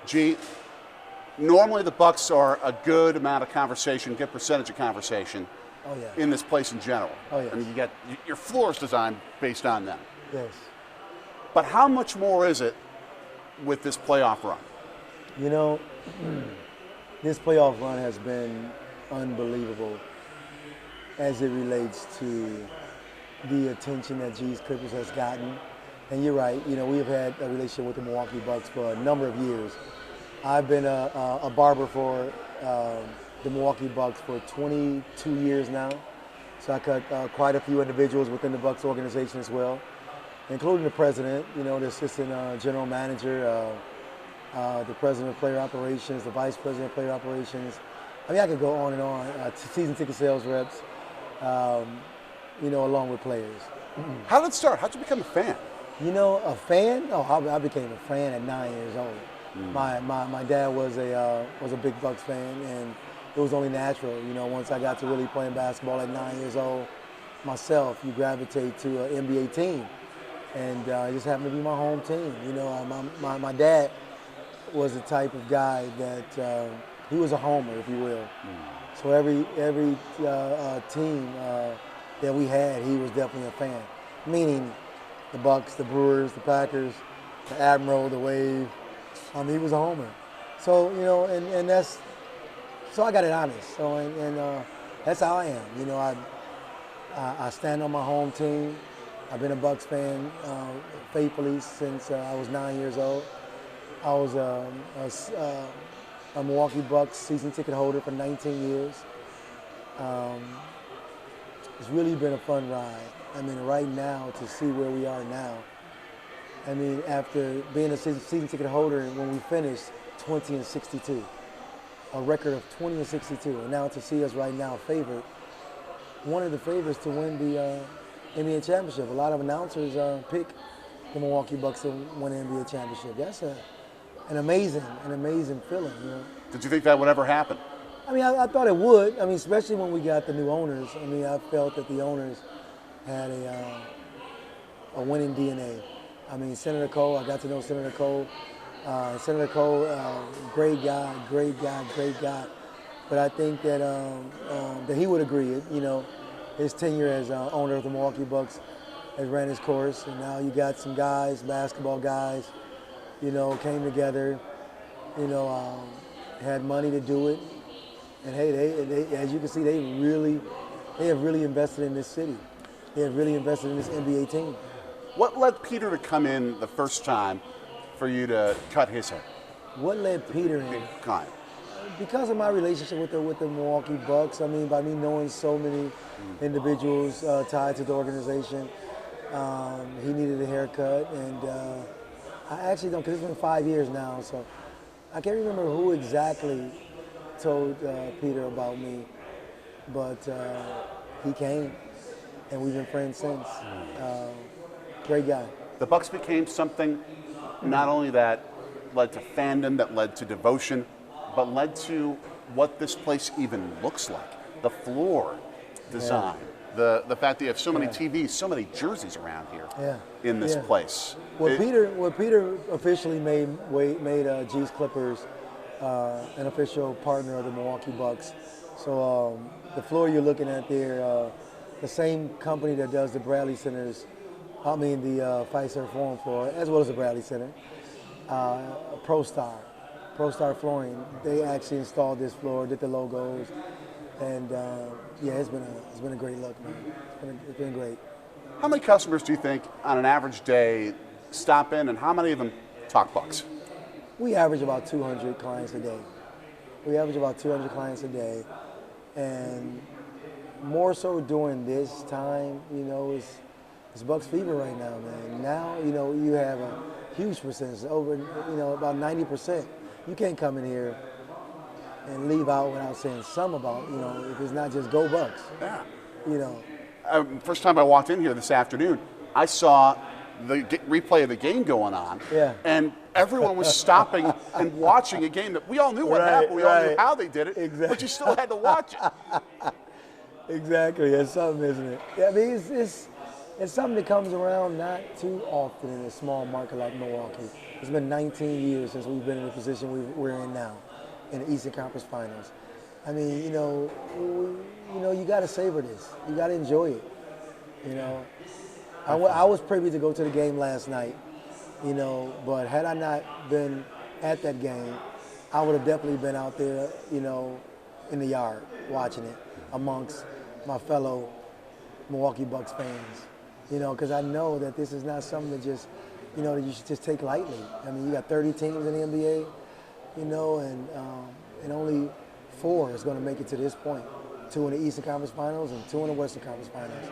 G, normally the Bucks are a good amount of conversation, good percentage of conversation in this place in general. Oh, yes. I mean, you got your floor is designed based on them. Yes. But how much more is it with this playoff run? You know, this playoff run has been unbelievable as it relates to the attention that G's Clippers has gotten. And you're right, you know, we have had a relationship with the Milwaukee Bucks for a number of years. I've been a barber for the Milwaukee Bucks for 22 years now. So I cut quite a few individuals within the Bucks organization as well, including the president, you know, the assistant general manager, the president of player operations, the vice president of player operations. I mean, I could go on and on. Season ticket sales reps, you know, along with players. How did it start? How did you become a fan? You know, a fan? Oh, I became a fan at 9 years old. My dad was a big Bucks fan, and it was only natural. You know, once I got to really playing basketball at 9 years old, myself, you gravitate to an NBA team, and it just happened to be my home team. You know, my dad was the type of guy that he was a homer, if you will. So every team that we had, he was definitely a fan. Meaning, the Bucks, the Brewers, the Packers, the Admiral, the Wave. He was a homer. So, you know, and that's, so I got it honest. So, and that's how I am. You know, I stand on my home team. I've been a Bucks fan faithfully since I was 9 years old. I was a Milwaukee Bucks season ticket holder for 19 years. It's really been a fun ride. I mean, right now, to see where we are now, I mean, after being a season ticket holder, when we finished 20-62, a record of 20-62, and now to see us right now favored, one of the favorites to win the NBA championship. A lot of announcers pick the Milwaukee Bucks to win the NBA championship. That's an amazing feeling. You know? Did you think that would ever happen? I mean, I thought it would. I mean, especially when we got the new owners. I mean, I felt that the owners had a winning DNA. I mean, Senator Cole, I got to know Senator Cole. Senator Cole, great guy. But I think that that he would agree. You know, his tenure as owner of the Milwaukee Bucks has ran his course, and now you got some guys, basketball guys, you know, came together, you know, had money to do it. And hey, they, as you can see, they have really invested in this city. They have really invested in this NBA team. What led Peter to come in the first time for you to cut his hair? What led Peter in? Kind. Because of my relationship with the Milwaukee Bucks. I mean, by me knowing so many individuals tied to the organization, he needed a haircut, and I actually don't, because it's been 5 years now, so I can't remember who exactly told Peter about me, but he came, and we've been friends since. Great guy. The Bucks became something not only that led to fandom, that led to devotion, but led to what this place even looks like. The floor design, the fact that you have so many TVs, so many jerseys around here in this place. Well, Peter officially made G's Clippers an official partner of the Milwaukee Bucks. So the floor you're looking at there, the same company that does the Bradley Centers, the Fiserv Forum floor, as well as the Bradley Center, ProStar Flooring, they actually installed this floor, did the logos, and it's been a great look, man. It's been great. How many customers do you think on an average day stop in, and how many of them talk Bucks? We average about 200 clients a day. And more so during this time, you know, it's Bucks fever right now, man. Now, you know, you have a huge percentage, over, you know, about 90%. You can't come in here and leave out without saying something about, you know, if it's not just go Bucks. Yeah. You know. First time I walked in here this afternoon, I saw the replay of the game going on. Yeah. And everyone was stopping and watching a game that we all knew what happened. We all knew how they did it. Exactly. But you still had to watch it. Exactly. It's something, isn't it? Yeah, I mean, it's something that comes around not too often in a small market like Milwaukee. It's been 19 years since we've been in the position we're in now, in the Eastern Conference Finals. I mean, you got to savor this. You got to enjoy it. I was privy to go to the game last night, but had I not been at that game, I would have definitely been out there, in the yard watching it amongst my fellow Milwaukee Bucks fans, because I know that this is not something that just, that you should just take lightly. I mean, you got 30 teams in the NBA, and only 4 is going to make it to this point. 2 in the Eastern Conference Finals and 2 in the Western Conference Finals.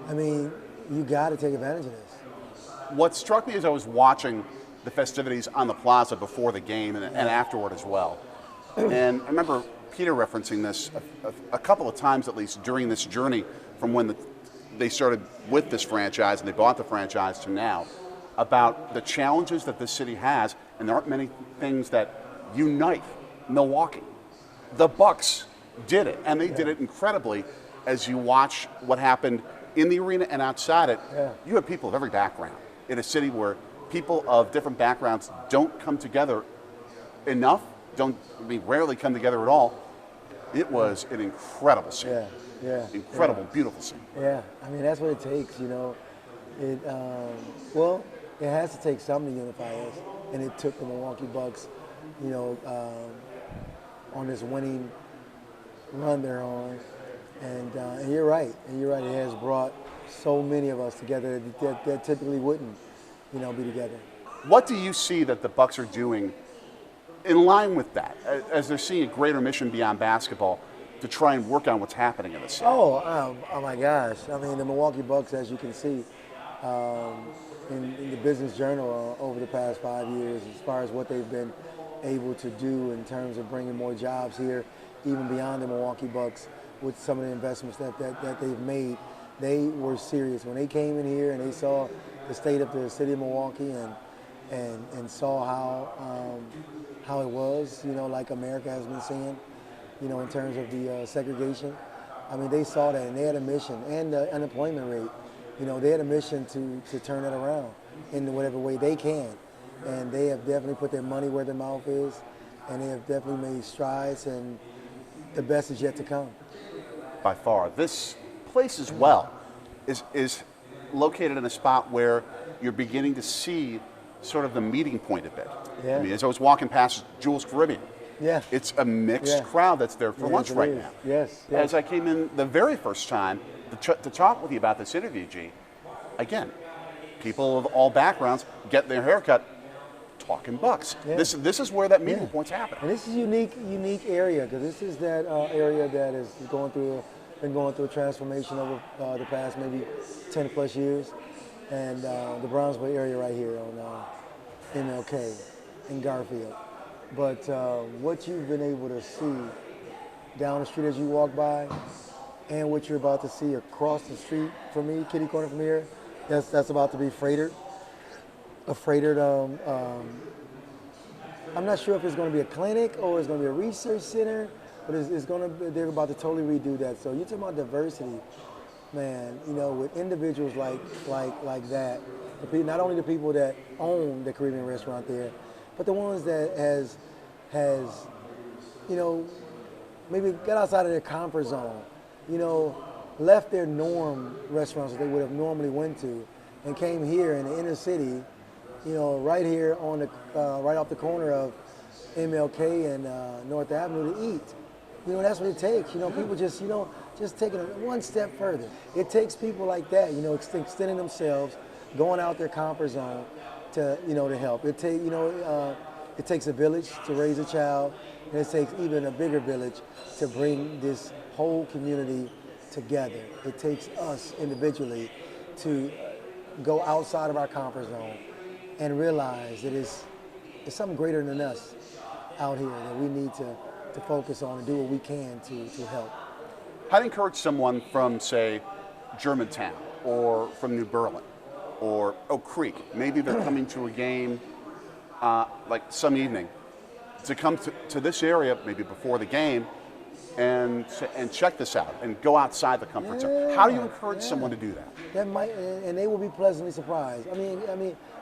I mean, you got to take advantage of this. What struck me as I was watching the festivities on the plaza before the game and afterward as well, and I remember Peter referencing this a couple of times at least during this journey from when they started with this franchise and they bought the franchise to now, about the challenges that this city has, and there aren't many things that unite Milwaukee. The Bucks did it, and they did it incredibly. As you watch what happened in the arena and outside it, you have people of every background in a city where people of different backgrounds don't come together enough, rarely come together at all. It was an incredible scene. Incredible, beautiful scene. Yeah, I mean, that's what it takes, It has to take something to unify us, and it took the Milwaukee Bucks, on this winning run they're on. And you're right. It has brought so many of us together that typically wouldn't, be together. What do you see that the Bucks are doing in line with that, as they're seeing a greater mission beyond basketball to try and work on what's happening in the city? Oh my gosh. I mean, the Milwaukee Bucks, as you can see, in the Business Journal over the past 5 years, as far as what they've been able to do in terms of bringing more jobs here, even beyond the Milwaukee Bucks, with some of the investments that they've made. They were serious. When they came in here and they saw the state of the city of Milwaukee and saw how it was, like America has been seeing, in terms of the segregation. I mean, they saw that, and they had a mission, and the unemployment rate. They had a mission to turn it around in whatever way they can. And they have definitely put their money where their mouth is, and they have definitely made strides, and the best is yet to come. By far. This place as well is located in a spot where you're beginning to see sort of the meeting point a bit. Yeah. I mean, as I was walking past Jules Caribbean, it's a mixed crowd that's there for lunch right now. Yes. As I came in the very first time to talk with you about this interview, G, again, people of all backgrounds getting their haircut, talking Bucks. Yeah. This is where that meeting point's happening. And this is a unique area, because this is that area that is been going through a transformation over the past maybe 10 plus years. And the Brownsville area right here on MLK in Garfield. But what you've been able to see down the street as you walk by, and what you're about to see across the street from me, kitty corner from here, that's about to be freighted. A freighted, I'm not sure if it's going to be a clinic or it's going to be a research center, but they're about to totally redo that. So you're talking about diversity, man, with individuals like that, not only the people that own the Caribbean restaurant there, but the ones that has maybe got outside of their comfort zone, left their norm restaurants that they would have normally went to, and came here in the inner city, right here on the right off the corner of MLK and North Avenue to eat. That's what it takes. People just taking it one step further. It takes people like that, extending themselves, going out their comfort zone to help. It takes a village to raise a child, and it takes even a bigger village to bring this whole community together. It takes us individually to go outside of our comfort zone and realize that it's something greater than us out here that we need to focus on and do what we can to help. I'd encourage someone from, say, Germantown or from New Berlin or Oak Creek, maybe they're coming to a game like some evening, to come to this area maybe before the game and check this out and go outside the comfort zone. How do you encourage someone to do that? That might, and they will be pleasantly surprised.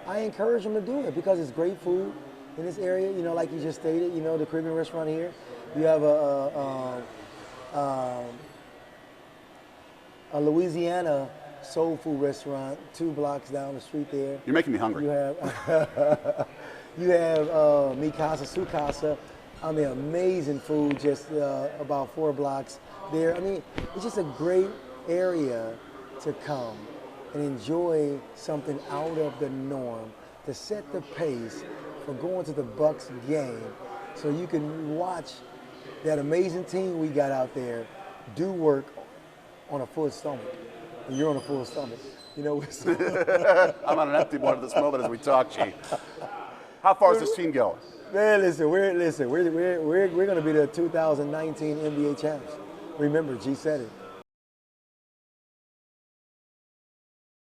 I encourage them to do it because it's great food in this area. You know, like you just stated, you know, the Caribbean restaurant here. You have a Louisiana soul food restaurant 2 blocks down the street there. You're making me hungry. You have you have Mi Casa, Su Casa. Amazing food just about 4 blocks there. It's just a great area to come and enjoy something out of the norm, to set the pace for going to the Bucks game so you can watch that amazing team we got out there do work on a full stomach. And you're on a full stomach. You know, I'm on an empty one at this moment as we talk, G. How far is this team going? Man, we're going to be the 2019 NBA champs. Remember, G said it.